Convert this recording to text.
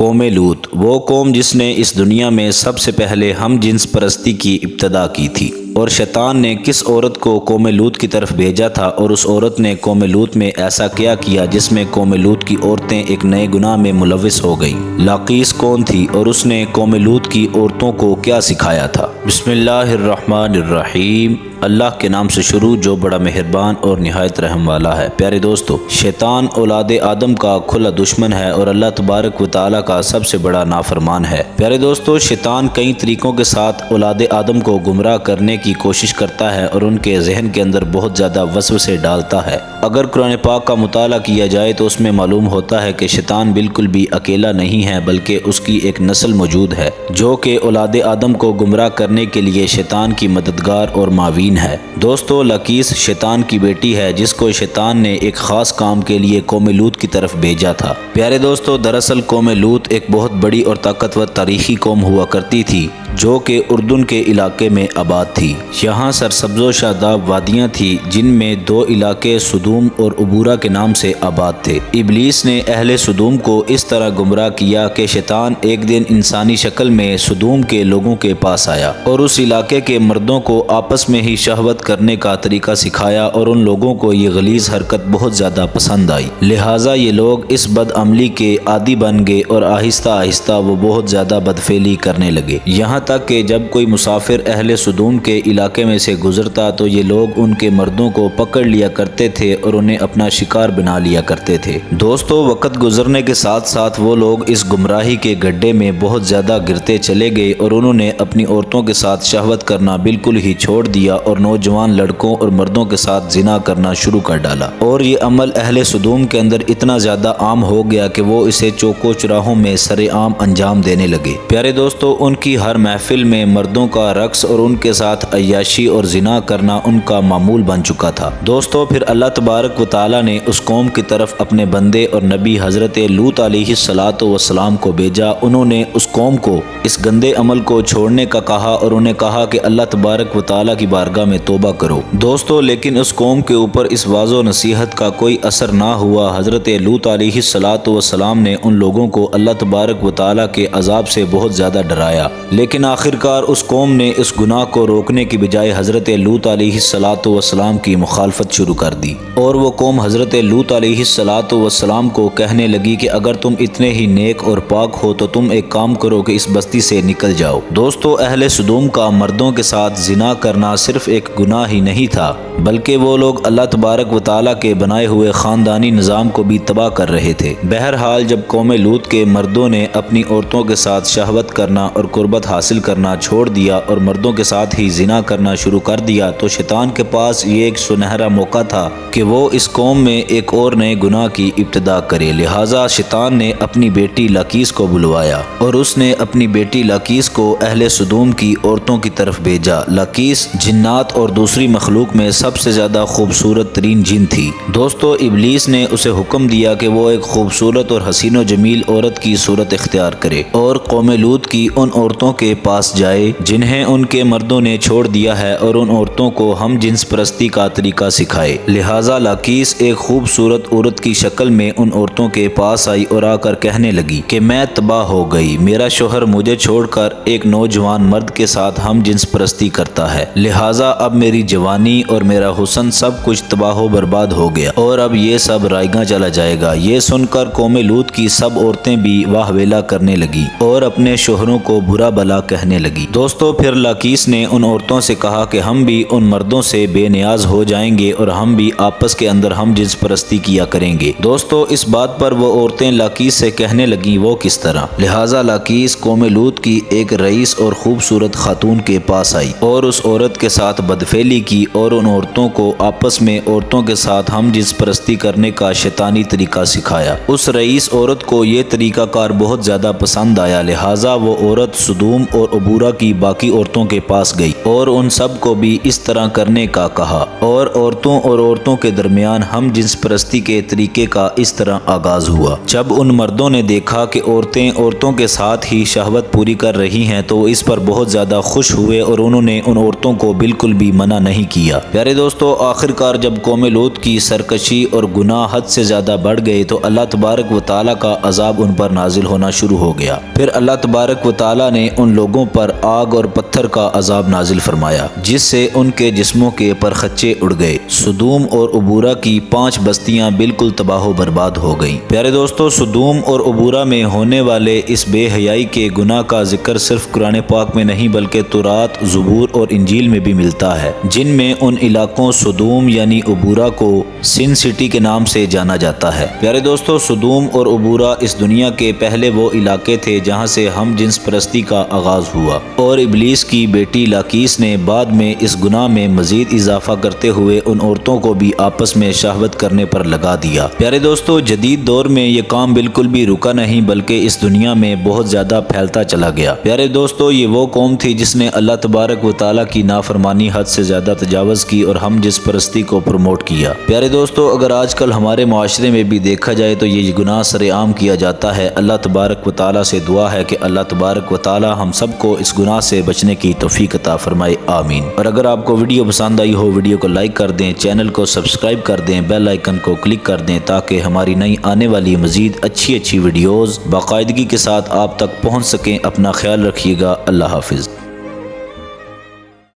قوم لوط، وہ قوم جس نے اس دنیا میں سب سے پہلے ہم جنس پرستی کی ابتدا کی تھی، اور شیطان نے کس عورت کو قوم لوط کی طرف بھیجا تھا، اور اس عورت نے قوم لوط میں ایسا کیا جس میں قوم لوط کی عورتیں ایک نئے گناہ میں ملوث ہو گئیں۔ لاقیس کون تھی اور اس نے قوم لوط کی عورتوں کو کیا سکھایا تھا؟ بسم اللہ الرحمن الرحیم۔ اللہ کے نام سے شروع جو بڑا مہربان اور نہایت رحم والا ہے۔ پیارے دوستو، شیطان اولاد آدم کا کھلا دشمن ہے اور اللہ تبارک و تعالیٰ کا سب سے بڑا نافرمان ہے۔ پیارے دوستو، شیطان کئی طریقوں کے ساتھ اولاد آدم کو گمراہ کرنے کی کوشش کرتا ہے اور ان کے ذہن کے اندر بہت زیادہ وسوسے ڈالتا ہے۔ اگر قرآن پاک کا مطالعہ کیا جائے تو اس میں معلوم ہوتا ہے کہ شیطان بالکل بھی اکیلا نہیں ہے، بلکہ اس کی ایک نسل موجود ہے جو کہ اولاد آدم کو گمراہ کرنے کے لیے شیطان کی مددگار اور معاون ہے۔ دوستو، لاقیس شیطان کی بیٹی ہے جس کو شیطان نے ایک خاص کام کے لیے قوم لوط کی طرف بھیجا تھا۔ پیارے دوستو، دراصل قوم لوط ایک بہت بڑی اور طاقتور تاریخی قوم ہوا کرتی تھی جو کہ اردن کے علاقے میں آباد تھی۔ یہاں سرسبز و شاداب وادیاں تھی جن میں دو علاقے سدوم اور عبورہ کے نام سے آباد تھے۔ ابلیس نے اہل سدوم کو اس طرح گمراہ کیا کہ شیطان ایک دن انسانی شکل میں سدوم کے لوگوں کے پاس آیا اور اس علاقے کے مردوں کو آپس میں ہی شہوت کرنے کا طریقہ سکھایا، اور ان لوگوں کو یہ غلیظ حرکت بہت زیادہ پسند آئی۔ لہٰذا یہ لوگ اس بد عملی کے عادی بن گئے اور آہستہ آہستہ وہ بہت زیادہ بدفعلی کرنے لگے، یہاں تک کہ جب کوئی مسافر اہل سدوم کے علاقے میں سے گزرتا تو یہ لوگ ان کے مردوں کو پکڑ لیا کرتے تھے اور انہیں اپنا شکار بنا لیا کرتے تھے۔ دوستو، وقت گزرنے کے ساتھ ساتھ وہ لوگ اس گمراہی کے گڈھے میں بہت زیادہ گرتے چلے گئے اور انہوں نے اپنی عورتوں کے ساتھ شہوت کرنا بالکل ہی چھوڑ دیا اور نوجوان لڑکوں اور مردوں کے ساتھ زنا کرنا شروع کر ڈالا، اور یہ عمل اہل سدوم کے اندر اتنا زیادہ عام ہو گیا کہ وہ اسے چوکو چراہوں میں سر عام انجام دینے لگے۔ پیارے دوستو، ان کی ہر محفل میں مردوں کا رقص اور ان کے ساتھ عیاشی اور زنا کرنا ان کا معمول بن چکا تھا۔ دوستو، پھر اللہ تبارک و تعالیٰ نے اس قوم کی طرف اپنے بندے اور نبی حضرت لوط علیہ السلام کو بھیجا۔ انہوں نے اس قوم کو اس گندے عمل کو چھوڑنے کا کہا اور انہیں کہا کہ اللہ تبارک و تعالیٰ کی بارگاہ میں توبہ کرو۔ دوستو، لیکن اس قوم کے اوپر اس واضح و نصیحت کا کوئی اثر نہ ہوا۔ حضرت لوط علیہ السلام نے ان لوگوں کو اللہ تبارک و تعالیٰ کے عذاب سے بہت زیادہ ڈرایا، لیکن آخرکار اس قوم نے اس گناہ کو روکنے کی بجائے حضرت لوط علیہ السلام کی مخالفت شروع کر دی، اور وہ قوم حضرت لوط علیہ السلام کو کہنے لگی کہ اگر تم اتنے ہی نیک اور پاک ہو تو تم ایک کام کرو کہ اس بستی سے نکل جاؤ۔ دوستو، اہل سدوم کا مردوں کے ساتھ زنا کرنا صرف ایک گناہ ہی نہیں تھا، بلکہ وہ لوگ اللہ تبارک و تعالیٰ کے بنائے ہوئے خاندانی نظام کو بھی تباہ کر رہے تھے۔ بہرحال، جب قوم لوط کے مردوں نے اپنی عورتوں کے ساتھ شہوت کرنا اور قربت حاصل کرنا چھوڑ دیا اور مردوں کے ساتھ ہی زنا کرنا شروع کر دیا، تو شیطان کے پاس یہ ایک سنہرا موقع تھا کہ وہ اس قوم میں ایک اور نئے گناہ کی ابتدا کرے۔ لہٰذا شیطان نے اپنی بیٹی لاقیس کو بلوایا اور اس نے اپنی بیٹی لاقیس کو اہل سدوم کی عورتوں کی طرف بھیجا۔ لاقیس جنات اور دوسری مخلوق میں سب سے زیادہ خوبصورت ترین جن تھی۔ دوستو، ابلیس نے اسے حکم دیا کہ وہ ایک خوبصورت اور حسین و جمیل عورت کی صورت اختیار کرے اور قوم لوط کی ان عورتوں کے پاس جائے جنہیں ان کے مردوں نے چھوڑ دیا ہے اور ان عورتوں کو ہم جنس پرستی کا طریقہ سکھائے۔ لہٰذا لاقیس ایک خوبصورت عورت کی شکل میں ان عورتوں کے پاس آئی اور آ کر کہنے لگی کہ میں تباہ ہو گئی، میرا شوہر مجھے چھوڑ کر ایک نوجوان مرد کے ساتھ ہم جنس پرستی کرتا ہے، لہٰذا اب میری جوانی اور میرا حسن سب کچھ تباہ و برباد ہو گیا اور اب یہ سب رائیگاں چلا جائے گا۔ یہ سن کر قوم لوط کی سب عورتیں بھی واہ ویلا کرنے لگی اور اپنے شوہروں کو برا بلا کہنے لگی۔ دوستو، پھر لاقیس نے ان عورتوں سے کہا کہ ہم بھی ان مردوں سے بے نیاز ہو جائیں گے اور ہم بھی آپس کے اندر ہم جنس پرستی کیا کریں گے۔ دوستو، اس بات پر وہ عورتیں لاقیس سے کہنے لگیں وہ کس طرح؟ لہٰذا لاقیس قوم لوط کی ایک رئیس اور خوبصورت خاتون کے پاس آئی اور اس عورت کے ساتھ بدفعلی کی اور ان عورتوں کو آپس میں عورتوں کے ساتھ ہم جنس پرستی کرنے کا شیطانی طریقہ سکھایا۔ اس رئیس عورت کو یہ طریقہ کار بہت زیادہ پسند آیا، لہٰذا وہ عورت سدوم اور عبورہ کی باقی عورتوں کے پاس گئی اور ان سب کو بھی اس طرح کرنے کا کہا، اور عورتوں کے درمیان ہم جنس پرستی کے طریقے کا اس طرح آغاز ہوا۔ جب ان مردوں نے دیکھا کہ عورتوں کے ساتھ ہی شہوت پوری کر رہی ہیں تو وہ اس پر بہت زیادہ خوش ہوئے اور انہوں نے ان عورتوں کو بالکل بھی منع نہیں کیا۔ پیارے دوستو، آخر کار جب قوم لوط کی سرکشی اور گناہ حد سے زیادہ بڑھ گئے تو اللہ تبارک و تعالیٰ کا عذاب ان پر نازل ہونا شروع ہو گیا۔ پھر اللہ تبارک و تعالیٰ نے ان لوگوں پر آگ اور پتھر کا عذاب نازل فرمایا، جس سے ان کے جسموں کے پرخچے اڑ گئے۔ سدوم اور عبورہ کی 5 بستیاں بالکل تباہ و برباد ہو گئیں۔ پیارے دوستو، سدوم اور عبورہ میں ہونے والے اس بے حیائی کے گناہ کا ذکر صرف قرآن پاک میں نہیں بلکہ تورات، زبور اور انجیل میں بھی ملتا ہے، جن میں ان علاقوں سدوم یعنی عبورہ کو سن سٹی کے نام سے جانا جاتا ہے۔ پیارے دوستو، سدوم اور عبورہ اس دنیا کے پہلے وہ علاقے تھے جہاں سے ہم جنس پرستی کا آغاز ہوا، اور ابلیس کی بیٹی لاکیس نے بعد میں اس گناہ میں مزید اضافہ کرتے ہوئے ان عورتوں کو بھی آپس میں شہوت کرنے پر لگا دیا۔ پیارے دوستو، جدید دور میں یہ کام بالکل بھی رکا نہیں بلکہ اس دنیا میں بہت زیادہ پھیلتا چلا گیا۔ پیارے دوستو، یہ وہ قوم تھی جس نے اللہ تبارک و تعالیٰ کی نافرمانی حد سے زیادہ تجاوز کی اور ہم جنس پرستی کو پروموٹ کیا۔ پیارے دوستو، اگر آج کل ہمارے معاشرے میں بھی دیکھا جائے تو یہ گناہ سر عام کیا جاتا ہے۔ اللہ تبارک و تعالیٰ سے دعا ہے کہ اللہ تبارک و تعالیٰ ہم سب کو اس گناہ سے بچنے کی توفیق عطا فرمائے، آمین۔ اور اگر آپ کو ویڈیو پسند آئی ہو، ویڈیو کو لائک کر دیں، چینل کو سبسکرائب کر دیں، بیل آئیکن کو کلک کر دیں تاکہ ہماری نئی آنے والی مزید اچھی ویڈیوز باقاعدگی کے ساتھ آپ تک پہنچ سکیں۔ اپنا خیال رکھیے گا، اللہ حافظ۔